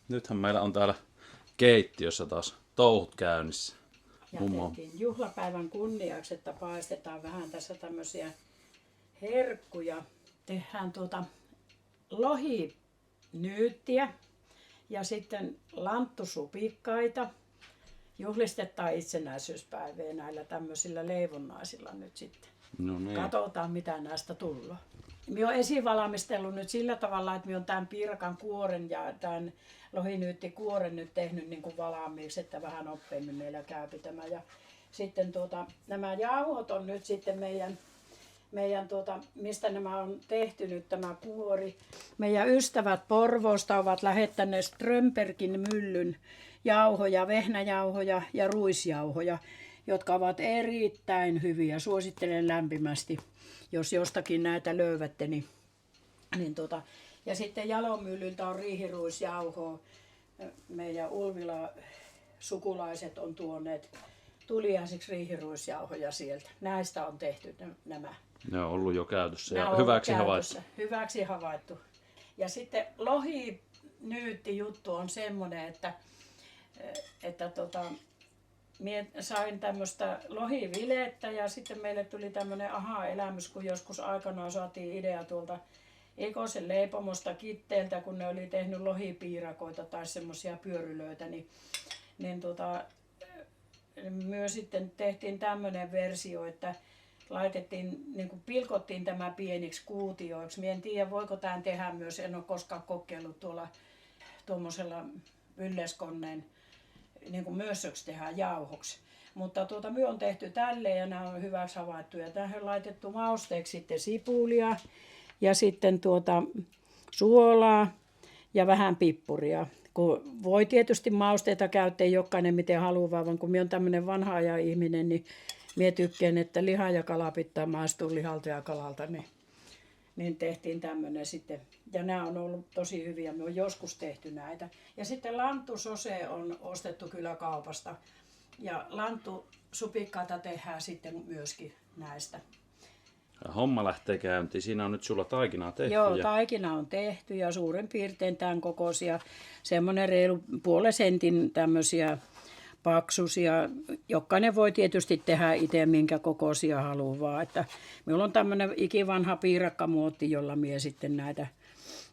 Nythän meillä on täällä keittiössä taas touhut käynnissä. Ja Mummo. tehtiin juhlapäivän kunniaksi, että paistetaan vähän tässä tämmöisiä herkkuja. Tehdään lohinyyttiä ja sitten lanttusupikkaita. Juhlistetaan itsenäisyyspäivää näillä tämmöisillä leivonnaisilla nyt sitten. No niin. Katsotaan mitä näistä tulee. Minä olen esivalmistellut nyt sillä tavalla, että minä olen tämän piirakan kuoren ja tämän lohinyyttikuoren nyt tehnyt niin kuin valmiiksi, että vähän nopeammin meillä käypi tämä. Ja sitten nämä jauhot on nyt sitten meidän mistä nämä on tehty nyt tämä kuori. Meidän ystävät Porvoosta ovat lähettäneet Strömbergin myllyn jauhoja, vehnäjauhoja ja ruisjauhoja, jotka ovat erittäin hyviä. Suosittelen lämpimästi, jos jostakin näitä löydätte. Ja sitten Jalomyllyltä on riihiruisjauhoa. Meidän Ulvila-sukulaiset on tuoneet tuliaisiksi riihiruisjauhoja sieltä. Näistä on tehty nämä. Ne on ollut jo käytössä Nämä ja on hyväksi ollut havaittu. käytössä. Hyväksi havaittu. Ja sitten lohinyytti juttu on semmoinen, että mie sain tämmöistä lohivilettä ja sitten meille tuli tämmöinen aha-elämys, kun joskus aikanaan saatiin idea tuolta Ekosen leipomosta Kitteeltä, kun ne oli tehnyt lohipiirakoita tai semmoisia pyörylöitä, niin myös sitten tehtiin tämmöinen versio, että laitettiin, niin kuin pilkottiin tämä pieniksi kuutioiksi. Mie en tiedä, voiko tämän tehdä myös, en ole koskaan kokeillut tuolla tuommoisella ylleskoneen niin kuin mössöksi tehdään jauhoksi. Mutta me on tehty tälleen ja nämä on hyväksi havaittu. Ja tähän on laitettu mausteeksi sitten sipulia ja sitten suolaa ja vähän pippuria. Kun voi tietysti mausteita käyttää jokainen miten haluaa, vaan kun minä olen tämmöinen vanha ajan ihminen, niin minä tykkään, että liha ja kala pitää maistua lihalta ja kalalta. Niin tehtiin tämmöinen sitten. Ja nämä on ollut tosi hyviä. Me on joskus tehty näitä. Ja sitten lanttusose on ostettu kyllä kaupasta. Ja lanttusupikkaita tehdään sitten myöskin näistä. Ja homma lähtee käyntiin. Siinä on nyt sulla taikinaa tehty. Joo, taikina on tehty ja suurin piirtein tämän kokoisia. Semmoinen reilu puolen sentin tämmöisiä paksuisia. Jokainen voi tietysti tehdä itse minkä kokoisia haluaa. Että minulla on tämmöinen ikivanha piirakkamuotti, jolla mie sitten näitä.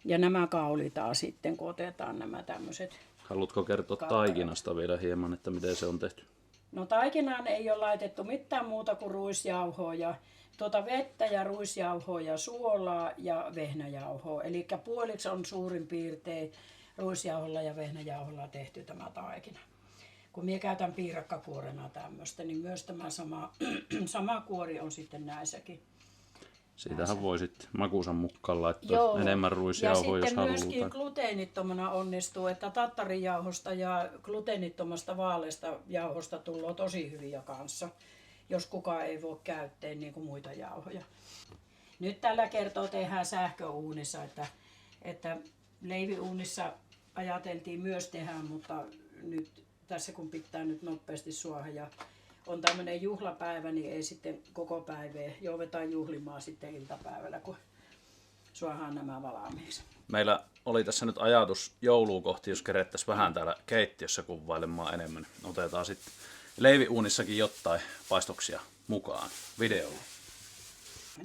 Ja nämä kaulitaan sitten, kun otetaan nämä tämmöiset. Haluatko kertoa taikinasta vielä hieman, että miten se on tehty? No taikinaan ei ole laitettu mitään muuta kuin ruisjauhoa ja vettä ja ruisjauhoa ja suolaa ja vehnäjauhoa. Eli puoliksi on suurin piirtein ruisjauholla ja vehnäjauholla tehty tämä taikina. Kun minä käytän piirakkakuorena tämmöistä, niin myös tämä sama kuori on sitten näissäkin. Siitähän voi sitten makuusan mukaan laittaa enemmän ruisjauhoa, jos haluaa. Ja sitten myöskin gluteenittomana onnistuu, että tattarijauhosta ja gluteenittomasta vaaleasta jauhosta tulee tosi hyviä kanssa, jos kukaan ei voi käyttää niin kuin muita jauhoja. Nyt tällä kertaa tehdään sähköuunissa, että leiviuunissa ajateltiin myös tehdä, mutta nyt tässä kun pitää nyt nopeasti suoha ja on tämmöinen juhlapäivä, niin ei sitten koko päivää joudutaan juhlimaan sitten iltapäivällä, kun suohaan nämä valmiiksi. Meillä oli tässä nyt ajatus joulua kohti, jos kerettäisiin vähän täällä keittiössä kuvailemaan enemmän. Otetaan sitten leiviuunissakin jotain paistoksia mukaan videolla.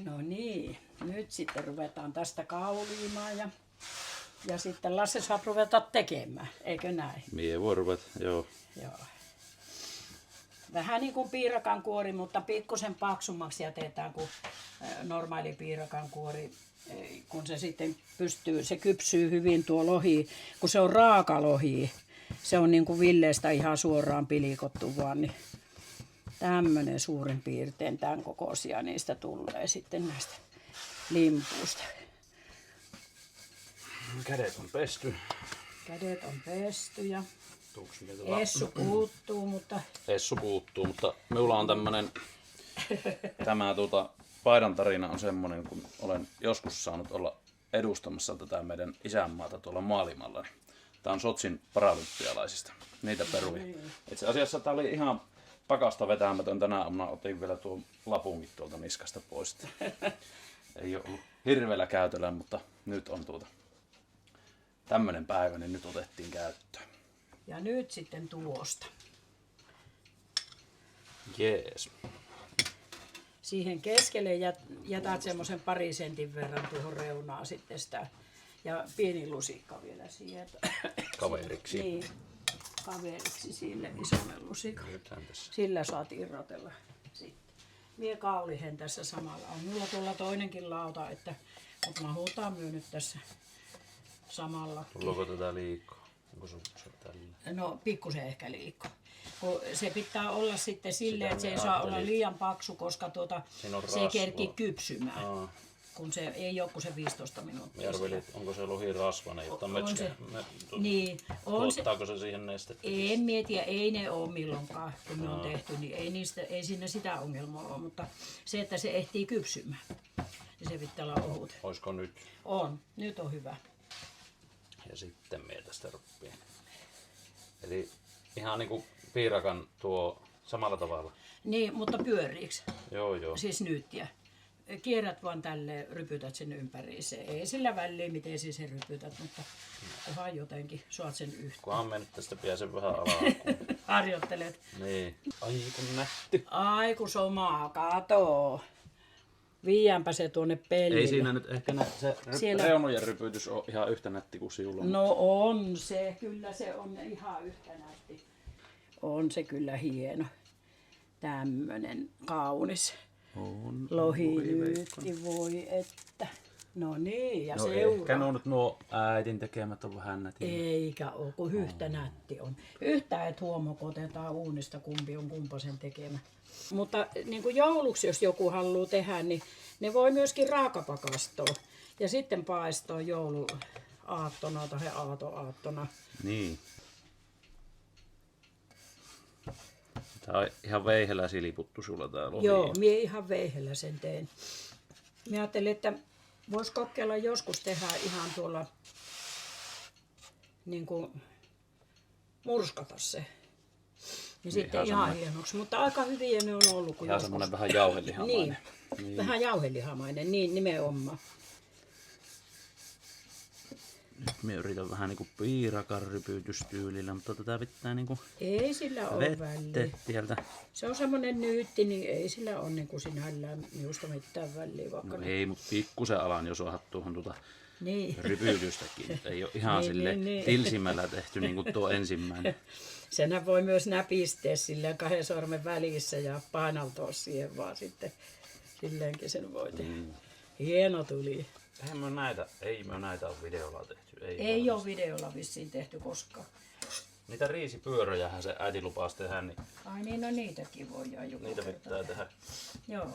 No niin, nyt sitten ruvetaan tästä kauliimaan ja sitten Lasse saa ruveta tekemään, eikö näin? Mie voi ruveta, joo. Joo. Vähän niin kuin piirakan kuori, mutta pikkusen paksummaksi jätetään kuin normaali piirakan kuori, kun se sitten se kypsyy hyvin tuo lohi, kun se on raaka lohi. Se on niin kuin villeestä ihan suoraan pilikottu vaan, niin tämmöinen suurin piirtein tämän kokoisia niistä tulee sitten näistä limpuista. Kädet on pesty. Kädet on pesty ja Essu puuttuu, mutta minulla on tämä paidan tarina on semmoinen, kun olen joskus saanut olla edustamassa tätä meidän isänmaata tuolla maailmalla. Tämä on Sotsin paralympialaisista, niitä peruja. Itse asiassa tämä oli ihan pakasta vetämätön. Tänä aamuna otin vielä tuon lapunkin tuolta niskasta pois. Ei ole ollut hirveellä käytöllä, mutta nyt on tämmönen päivä, niin nyt otettiin käyttöön. Ja nyt sitten tuosta. Jees. Siihen keskelle jätät semmoisen pari sentin verran tuohon reunaan sitten sitä. Ja pieni lusikka vielä siihen. Kaveriksi. Niin, kaveriksi sille isolle lusikalle. Nythän tässä. Sillä saat irrotella sitten. Mie kaulihen tässä samalla. On mulla tuolla toinenkin lauta, mutta mä huutaan myö nyt tässä samalla. Tuleeko tätä liikaa? Onko se tällä? No pikkusen ehkä liikaa. Kun se pitää olla sitten silleen, että se ei mä saa olla ajattelin. liian paksu, koska se ei kerki kypsymään. Aa. Kun se ei ole kuin se 15 minuuttia. Järveli, onko se lohi rasvainen, jotta Niin, on se. tuottaako se siihen nestettä? En mietiä, ei ne ole milloinkaan, kun ne on tehty, niin ei siinä sitä ongelmaa ole, mutta se, että se ehtii kypsymään, niin se pitää olla ohut. Olisiko nyt? On, nyt on hyvä. Ja sitten mie tästä ruppien. Eli ihan niinku piirakan tuo samalla tavalla. Niin, mutta pyöriiksi, Joo. siis nyttiä. Kierrät vaan tälleen, rypytät sen ympäri. Se ei sillä väliin, miten siis sen rypytät, mutta kunhan jotenkin saat sen yhteen. Kunhan me nyt tästä pääsen vähän alaan. Harjoittelet. Niin. Ai kun nähty. Ai kun somaa, kato. Viiänpä se tuonne pellille. Ei siinä nyt ehkä se Siellä- reunojen rypytys on ihan yhtä nätti kuin sinulla. No on se, kyllä se on ihan yhtä nätti. On se kyllä hieno. Tämmönen kaunis On. lohinyytti, voi että. No niin, ja No seuraa. ehkä nuo äitin tekemät on vähän nätin. Eikä oo, kun yhtä nätti on. Yhtä et huomaa, kun otetaan uunista, kumpi on kumpasen tekemä. Mutta niin kuin jouluksi, jos joku haluaa tehdä, niin ne voi myöskin raakapakastoa. Ja sitten paistoa jouluaattona tai aatoaattona. Niin. Tää on ihan veihellä siliputtu sulla tää lohi. Joo, mie ihan veihellä sen teen. Mä ajattelin, että vois kokeilla joskus tehdä ihan tuolla, niin kuin murskata se. Niin sitten ihan hienoksi, mutta aika hyviä ne on ollut. Kun Ihan joskus... semmonen vähän jauhelihamainen. Niin, vähän jauhelihamainen, niin nimenomaan. Nyt mä yritän vähän niinku piirakan rypytystyylillä, mutta tätä pitää niinku Ei sillä ole väliä. tieltä. Se on semmoinen nyytti, niin ei sillä ole niin kuin sinällään minusta mitään väliä. Vaikka No ei, mutta pikkusen alan jo saada tuohon niin. rypytystäkin. Ei ole ihan Niin, sille niin. tilsimällä tehty niin kuin tuo ensimmäinen. Senhän voi myös näpistää silleen 2 sormen välissä ja painaltaa siihen vaan sitten. Silleenkin sen voi tehdä. Hieno tuli. Ei me näitä ole videolla tehty. Ei ole videolla vissiin tehty koskaan. Niitä riisipyöröjähän se äiti lupasi tehdä, niin Ai niin, no niitäkin voidaan joku niitä kerta pitää tehdä. Joo.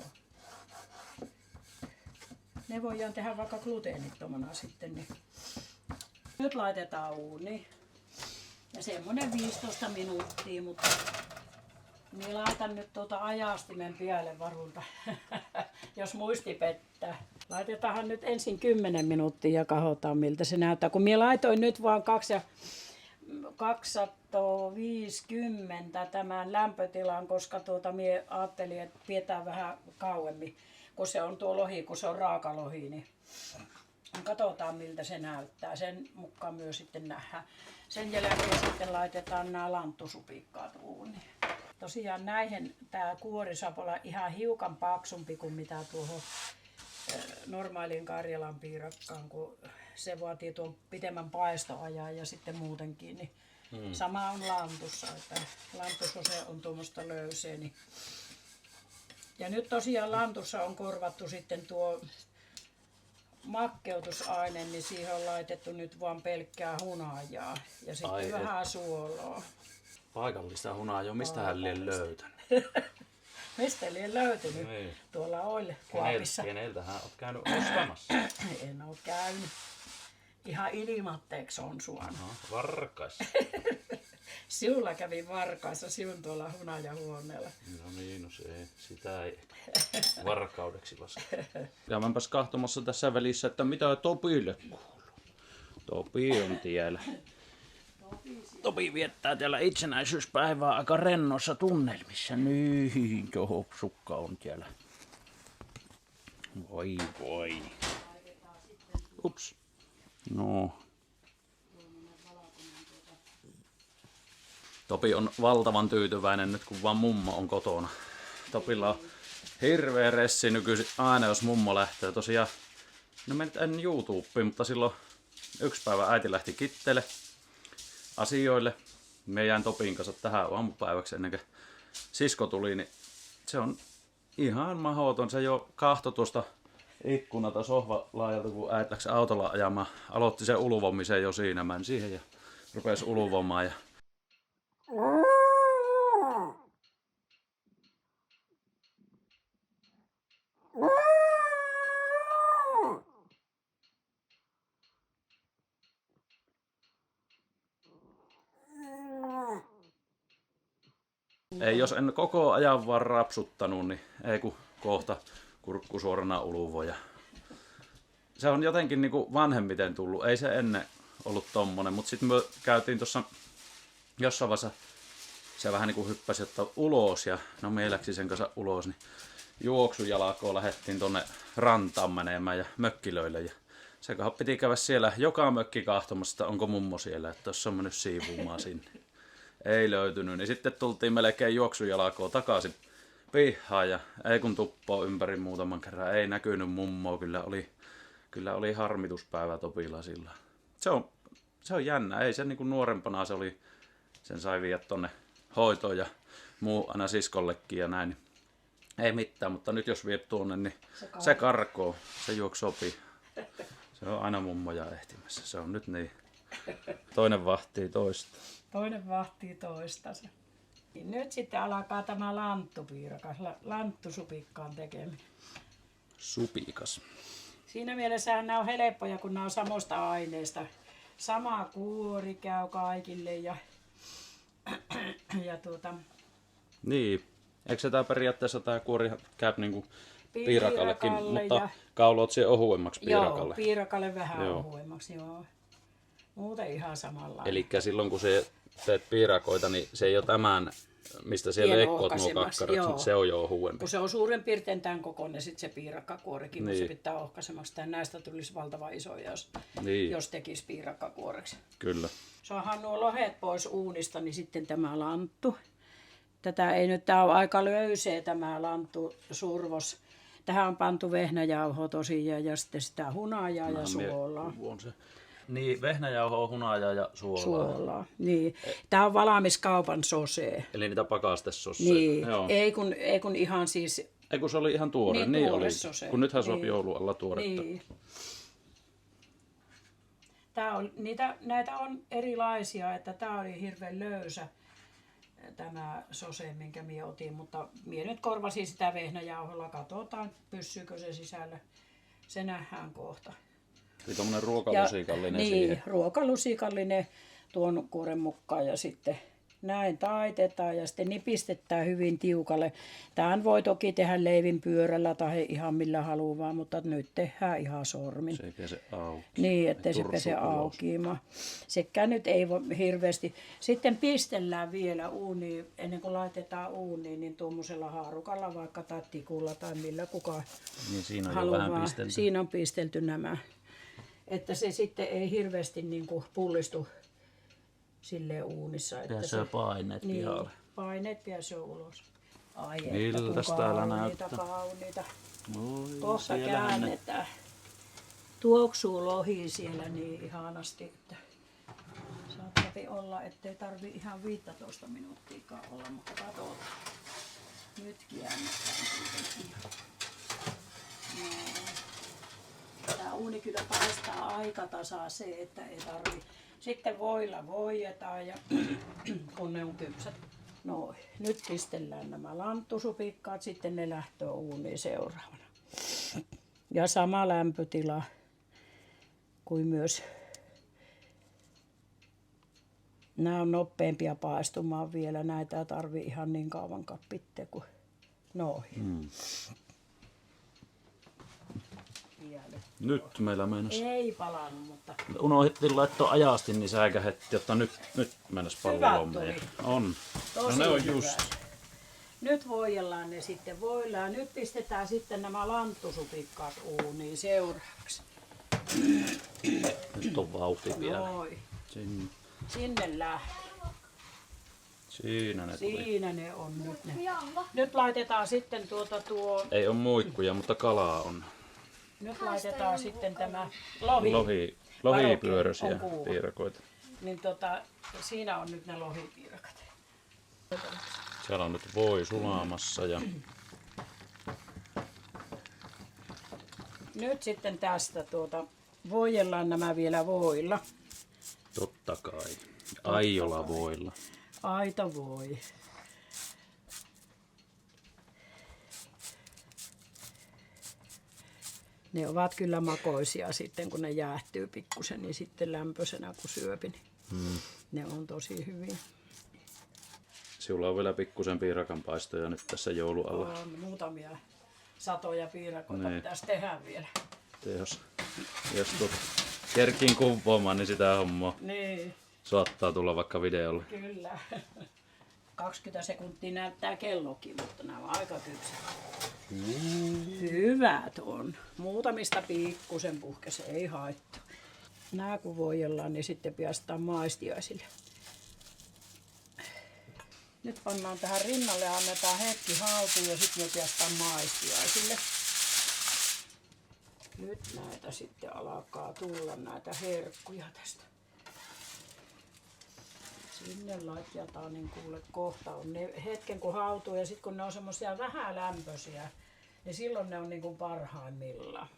Ne voidaan tehdä vaikka gluteenittomana sitten. Niin. Nyt laitetaan uuniin. Ja semmonen 15 minuuttia, mutta minä laitan nyt ajastimen päälle varulta, jos muisti pettää. Laitetaanhan nyt ensin 10 minuuttia ja katsotaan miltä se näyttää. Kun minä laitoin nyt vaan 250 tämän lämpötilan, koska minä ajattelin, että pidetään vähän kauemmin, kun se on tuo lohi, kun se on raakalohi, niin katsotaan miltä se näyttää. Sen mukaan myös sitten nähdään. Sen jälkeen sitten laitetaan nämä lanttusupikkaat uuniin. Tosiaan näihin tämä kuori saa olla ihan hiukan paksumpi kuin mitä tuohon normaaliin Karjalan piirakkaan, kun se vaatii tuon pitemmän paistoajan ja sitten muutenkin. Niin sama on lantussa, että lantussa se on tuommoista löysää. Niin. Ja nyt tosiaan lantussa on korvattu sitten tuo makkeutusaine, niin siihen on laitettu nyt vaan pelkkää hunajaa ja sitten vähän suolaa. Paikallista hunajaa, mistä hän lie löytänyt? Mistä lie löytynyt? Niin. Tuolla Oille Kuopissa. Keneltähän olet käynyt ostamassa? En ole käynyt. Ihan ilmatteeksi on suonut. Varkais. Sinulla kävi Varkaissa, sinun tuolla hunajahuoneella. No niin, no se, sitä ei varkaudeksi lasketa. Käymänpäs kahtomassa tässä välissä, että mitä Topille kuuluu. Topi on tiellä. Topi viettää täällä itsenäisyyspäivää aika rennoissa tunnelmissa. Niin, sukka on täällä. Voi voi. Ups. No. Topi on valtavan tyytyväinen nyt, kun vaan mummo on kotona. Topilla on hirveä ressi nykyisin aina, jos mummo lähtee. Tosiaan, no mä en YouTubeen, mutta silloin yksi päivä äiti lähti kitteelle asioille. Me jäin Topin kanssa tähän aamupäiväksi ennen kuin sisko tuli, niin se on ihan mahdoton. Se jo kahto tuosta ikkunalta sohvalaajalta, kun äiti läksi autolla ajamaan. Aloitti sen ulvomisen jo siinä, meni siihen ja rupesi ulvomaan. Ja ei, jos en koko ajan vaan rapsuttanut, niin ei kun kohta kurkku suorana uluvoja. Se on jotenkin niinku vanhemmiten tullut, ei se ennen ollut tommonen, mutta sitten me käytiin tuossa jossain vaiheessa, se vähän niinku hyppäsi jotta ulos ja no me läksi sen kanssa ulos, niin juoksujalkoon lähdettiin tonne rantaan menemään ja mökkilöille ja se piti käydä siellä joka mökki kahtomassa, että onko mummo siellä, että olisi mennyt siivumaan sinne. Ei löytynyt, niin sitten tultiin melkein juoksujalkoon takaisin pihaan ja ei kun tuppoo ympäri muutaman kerran. Ei näkynyt mummoa, kyllä oli harmituspäivä Topilla sillä. Se on jännä, ei se niinku nuorempana se oli, sen sai viedä tonne hoitoon ja muu aina siskollekin ja näin. Ei mitään, mutta nyt jos vie tuonne, niin se karkoo, se juoksopii. Se on aina mummoja ehtimässä, se on nyt niin. Toinen vahtii toista. Toinen vahtii toistansa. Nyt sitten alkaa tämä lanttupiirakas, lanttusupikkaan tekeminen. Supikas. Siinä mielessä nämä on helppoja, kun nämä on samasta aineesta. Sama kuori käy kaikille ja Niin, eikö se tää periaatteessa tää kuori käy niinku piirakallekin, mutta ja kaulot siihen ohuemmaksi piirakalle. Joo, piirakalle vähän ohuemmaksi, joo. Muuten ihan samalla. Eli silloin kun se teet piirakoita, niin se ei ole tämän, mistä siellä leikkoot nuo kakkarat, mutta se on jo ohuempi. Kun se on suurin piirtein tämän kokoinen sit se piirakkakuorikin, niin. Mutta se pitää ohkaisemmaksi. Näistä tulisi valtavan iso, jos tekisi piirakkakuoreksi. Kyllä. Saadaan nuo lohet pois uunista, niin sitten tämä lanttu. Tätä ei nyt, tämä on aika löysää tämä lanttu survos. Tähän on pantu vehnäjauhoa tosiaan ja sitten sitä hunajaa ja suolaa. Niin, vehnäjauhoa, hunajaa ja suolaa. Niin. Tämä on valmis kaupan sosee. Eli niitä pakastesoseja. Niin, ei kun ihan siis. Ei kun se oli ihan tuore, niin oli. Sose. Kun nythän se on joulun alla tuoretta. Niin. Näitä on erilaisia, että tämä oli hirveän löysä tämä sose, minkä minä otin, mutta minä nyt korvasin sitä vehnäjauholla. Katsotaan, pysyykö se sisällä. Se nähdään kohta. Eli tommonen ruokalusikallinen siihen. Niin, ruokalusikallinen tuon kuoren mukaan ja sitten näin taitetaan ja sitten nipistetään hyvin tiukalle. Tämän voi toki tehdä leivin pyörällä tai ihan millä haluaa, mutta nyt tehdään ihan sormin. Se ei pääse auki. Niin, ettei se pääse aukiimaan. Sekään nyt ei voi hirveästi. Sitten pistellään vielä uuniin, ennen kuin laitetaan uuniin, niin tuommoisella haarukalla vaikka tai tikulla tai millä kukaan niin siinä on haluaa. vähän pistelty. Siinä on pistelty nämä. Että se sitten ei hirveästi niin kuin pullistu silleen uunissa. Pääsee paineet pihalle. Paineet pääsee ulos. Ai miltäs täällä näyttää? Kauniita. Kohta käännetään. Tuoksuu lohi siellä niin ihanasti, että saattaa olla, ettei tarvi ihan 15 minuuttiakaan olla, mutta katsotaan. Nyt käännetään kuitenkin. Tämä uuni kyllä paistaa aika tasaiseen, että ei tarvi. Sitten voilla voidetaan ja kun ne on kypsät. Noin. Nyt pistellään nämä lanttusupikkaat, sitten ne lähtee uuniin seuraavana. Ja sama lämpötila kuin myös. Nämä on nopeampia paistumaan vielä. Näitä ei tarvii ihan niin kauan pitää kuin noihin. Nyt meillä mennessä. Ei palannut, mutta Unohdettiin laittaa ajasti, niin säikähetti, jotta nyt mennessä palloon. On. tosi no ne on hyvät. just. Nyt voidellaan ne sitten voilaan. Nyt pistetään sitten nämä lanttusupikkaat uuniin seuraavaksi. Nyt on vauhti vielä. Noin. Sinne lähti. Siinä ne tuli. Siinä ne on nyt ne. Nyt laitetaan sitten Ei ole muikkuja, mutta kalaa on. Nyt laitetaan sitten tämä lohi. Lohipyörösiä On kuuma. piirakoita. Niin siinä on nyt ne lohipiirakat. Siellä on nyt voi sulaamassa ja Nyt sitten tästä voidellaan nämä vielä voilla. totta kai. Aiola voilla. Aito voi. Ne ovat kyllä makoisia sitten, kun ne jäähtyy pikkusen, niin sitten lämpöisenä kun syöpi, niin ne on tosi hyviä. Sinulla on vielä pikkusen piirakanpaistoja nyt tässä joulualla. On muutamia satoja piirakoita Niin. pitäisi tehdä vielä. Jos kerkiin kumpaamaan, niin sitä hommaa Niin, saattaa tulla vaikka videolla. kyllä. 20 sekuntia näyttää kellokin, mutta nämä on aika kypsät. Hyvät on. Muutamista pikkusen puhkes, ei haittaa. Nää kun voidellaan, niin sitten päästään maistiaisille. Nyt pannaan tähän rinnalle ja annetaan hetki hautuun ja sitten me päästään maistiaisille. Nyt näitä sitten alkaa tulla näitä herkkuja tästä. Sinne laitetaan niin kuule kohta on ne hetken kun hautuu ja sitten kun ne on semmoisia vähän lämpöisiä, niin silloin ne on niin kuin parhaimmillaan.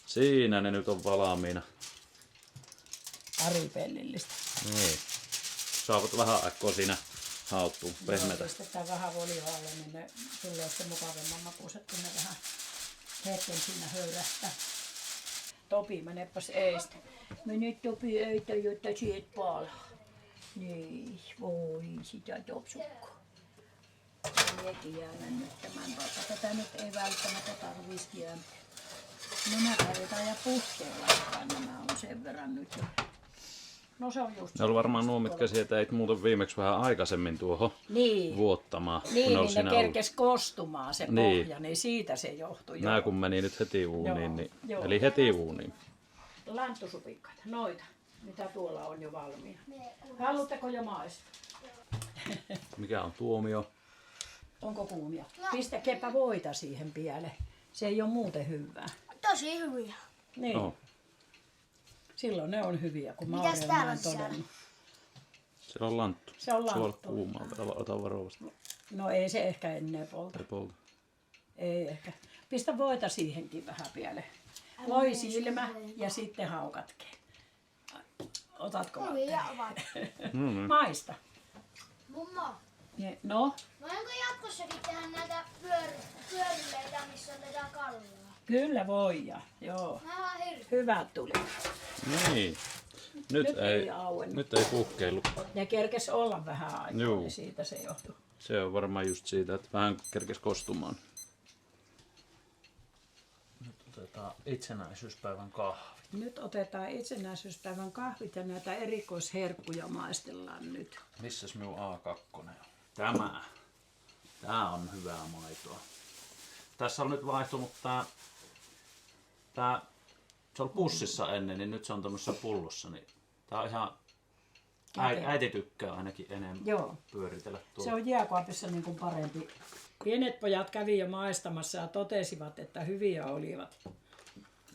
Siinä ne nyt on valmiina. Pari pellillistä. Niin. Saavat vähän aikaa siinä hauttuu, pehmetä. Pistetään vähän volioa alle, niin ne tulee sitten mukavemman makuiset, kun ne vähän hetken siinä höyrähtää. Topi, menepäs eistä. Mene Topi eitä, jotta siet palaa. Niin, voi sitä topsukkoa. Mietin jäämään nyt tämän, vaikka tätä nyt ei välttämättä tarvitsisi jäämään. Nämä tarvitaan ja puhteella, nämä on sen verran nyt jo. No se on just Ne oli varmaan nuo, mitkä sieltä ei muuten viimeksi vähän aikaisemmin tuohon niin. vuottamaan. Niin, ne oli niin siinä ne kerkes kostumaan se Niin. pohja, niin siitä se johtui. Nämä kun meni nyt heti uuniin, Joo, niin, joo. eli heti uuniin. Lanttusupikkaita, noita, mitä tuolla on jo valmiina. Haluatteko jo maistaa? Mikä on tuomio? Onko kuumia? Pistäkääpä voita siihen pielle. Se ei ole muuten hyvää. Tosi hyviä. Niin. No, Silloin ne on hyviä, kun mä Mitäs olen täällä näin on sisällä? todennut. se on lanttu. Se on Se voi olla lanttu. kuumalta, ota varovasti. No ei se ehkä ennen polta. Ei polta. Ei ehkä. Pistä voita siihenkin vähän pielle. Voi silmä ja sitten haukatkee. Otatko? Hyviä ovat. Maista. Mummo, No, voinko jatkossakin tehdä näitä pyörileitä, missä on tätä kallaa? kyllä voi ja joo. Mä oon hirveä. Hyvät tuli. Niin. Nyt ei auennut. nyt ei puhkeilu. Ne kerkes olla vähän aikaa, Juu. niin siitä se johtuu. Se on varmaan just siitä, että vähän kerkes kostumaan. Nyt otetaan itsenäisyyspäivän kahvi. Nyt otetaan itsenäisyyspäivän kahvit ja näitä erikoisherkkuja maistellaan nyt. Missäs minun A2 on? Tämä. Tää on hyvää maitoa. Tässä on nyt vaihtunut tää se oli pussissa ennen, niin nyt se on tämmöisessä pullossa. Niin tää on ihan... Äiti tykkää ainakin enemmän Joo. pyöritellä tuolla. Se on jääkaapissa niin kuin parempi. Pienet pojat kävi jo maistamassa ja totesivat, että hyviä olivat.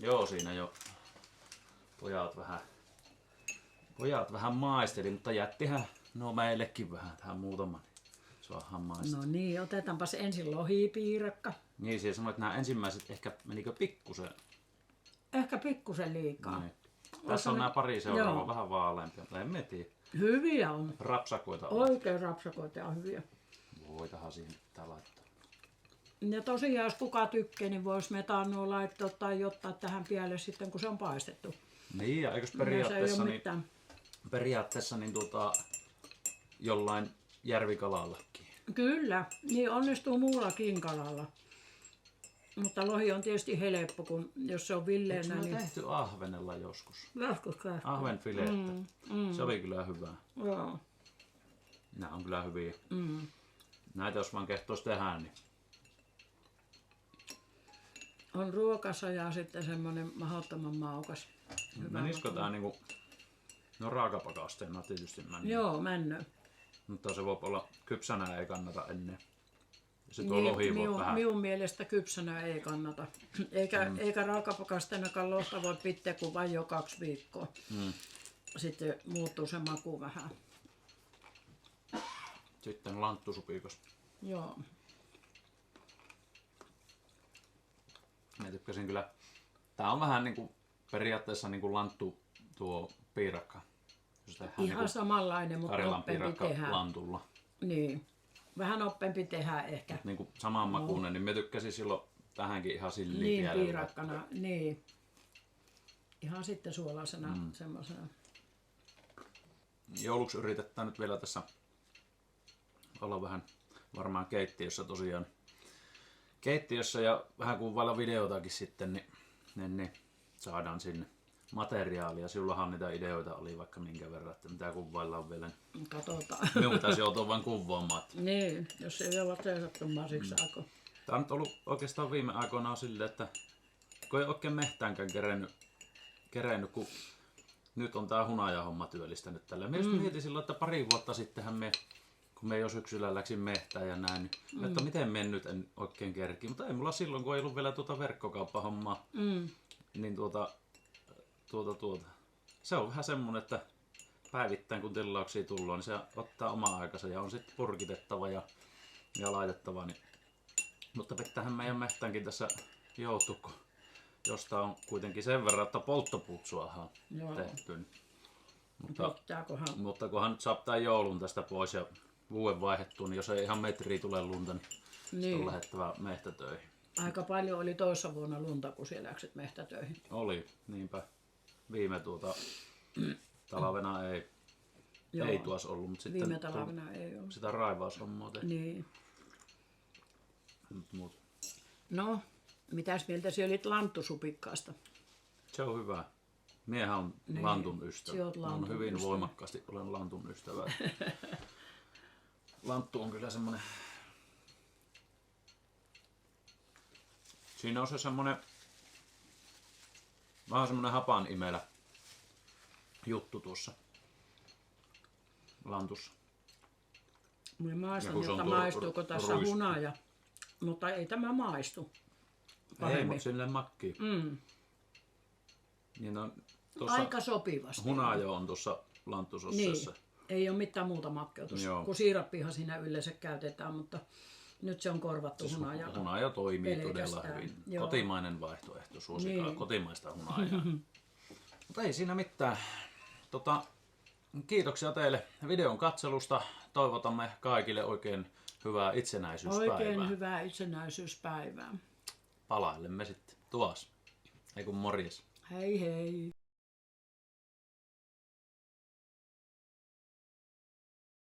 Joo, siinä jo pojat vähän maisteli, mutta jättihän meillekin vähän tähän muutaman. Saadaan maistaa. No niin, otetaanpas ensin lohipiirakka. Niin, siellä sanoi, että nämä ensimmäiset ehkä menikö pikkusen. Ehkä pikkusen liikaa. Niin. Tässä on nämä pari seuraavaa vähän vaaleampia, mutta en tiedä. Hyviä on. Rapsakoita on. Oikein rapsakoita ja hyviä. Voitahan siihen pitää laittaa. Ja tosiaan, jos kuka tykkää, niin voisi metanoa laittaa tai ottaa tähän pielle sitten, kun se on paistettu. Niin, ja eikös Ja se ei periaatteessa, ole niin, mitään. jollain järvikalallakin. Kyllä, niin onnistuu muullakin kalalla. Mutta lohi on tietysti helppo, kun jos se on Eikö villeenä, me niin tehty ahvenella joskus? joskus käy. Ahvenfilettä. Se oli kyllä hyvää. Joo. Nämä on kyllä hyviä. Näitä jos vaan kehtoisi tehdä, niin On ruokassa ja sitten semmoinen mahdottoman maukas. Hyvä menisikö maku. tää niinku... No raakapakasteena tietysti meni. Joo, männö. Mutta se voi olla kypsänä, ei kannata ennen. Se tuo lohi voi vähän. minun mielestä kypsänä ei kannata. Eikä raakapakastenakaan lohta voi pitää kuin vain jo 2 viikkoa. Sitten muuttuu se maku vähän. Sitten lanttusupikos. Joo. Mä tykkäsin kyllä. Tää on vähän niinku periaatteessa niinku lanttu tuo piirakka. Ihan niinku samanlainen, mutta Karjalan nopeampi piirakka tehdä. lantulla. Niin. Vähän nopeampi tehdä ehkä. Niinku saman makuinen, niin mä tykkäsin silloin tähänkin ihan Niin, sillikielellä. piirakkana. Niin. Ihan sitten suolaisena semmoisena. Jouluksi yritetään nyt vielä tässä olla vähän varmaan keittiössä tosiaan. Keittiössä ja vähän kuvailla videotakin sitten, niin saadaan sinne materiaalia. Sinullahan niitä ideoita oli vaikka minkä verran, että mitä kuvaillaan vielä. Katsotaan. Minun pitäisi joutua vain kuvaamaan. Niin, jos ei ole seisottumaan siksi aikaa. Tämä on nyt ollut oikeastaan viime aikoina silleen, että kun ei oikein mehtäänkään kerennyt, kun nyt on tää hunajahomma työllistänyt tällä. Mä mietin silloin, että 2 vuotta sittenhän kun me jo syksyllä läksin mehtään ja näin, niin että miten me nyt en oikein kerki. Mutta ei mulla silloin, kun ei ollut vielä verkkokauppahommaa, niin se on vähän semmonen, että päivittäin kun tilauksia tullaan, niin se ottaa oma aikansa ja on sitten purkitettava ja laitettava. Niin. Mutta pitäähän meidän mehtäänkin tässä joutua, josta on kuitenkin sen verran, että polttopuut saadaan tehty. Niin. Mutta kunhan nyt saa tämän joulun tästä pois ja vuoden vaihdettua, niin jos ei ihan metriä tule lunta, niin on lähettävä mehtätöihin. Aika paljon oli toissa vuonna lunta, kun siellä läksit mehtätöihin. Oli, niinpä. Viime talvena ei tuossa ollut, mutta sitten viime talvena ei ollut. Sitä raivaushommaa tehty. Niin. No, mitäs mieltä sinä olit lanttusupikkaasta? Se on hyvä. Miehän on lantun ystävä. On hyvin ystävä. voimakkaasti olen lantun ystävä. Lanttu on kyllä semmonen. Siinä on se semmonen vähän semmonen hapan imelä juttu tuossa lantussa. Minä maistan, että maistuuko tässä hunaja, mutta ei tämä maistu. Ei, mutta silleen makkii. Niin on aika sopivasti. Hunaja on tuossa lanttusosseessa. Niin. Ei ole mitään muuta makkeutusta, kun siirappihan siinä yleensä käytetään, mutta nyt se on korvattu siis hunajalla. Hunaja toimii pelkästään. Todella hyvin. Joo. Kotimainen vaihtoehto, suosikaa niin. Kotimaista hunajaa. Mutta ei siinä mitään. Kiitoksia teille videon katselusta. Toivotamme kaikille oikein hyvää itsenäisyyspäivää. Oikein hyvää itsenäisyyspäivää. Palailemme sitten tuossa. Ei kun morjes. Hei hei.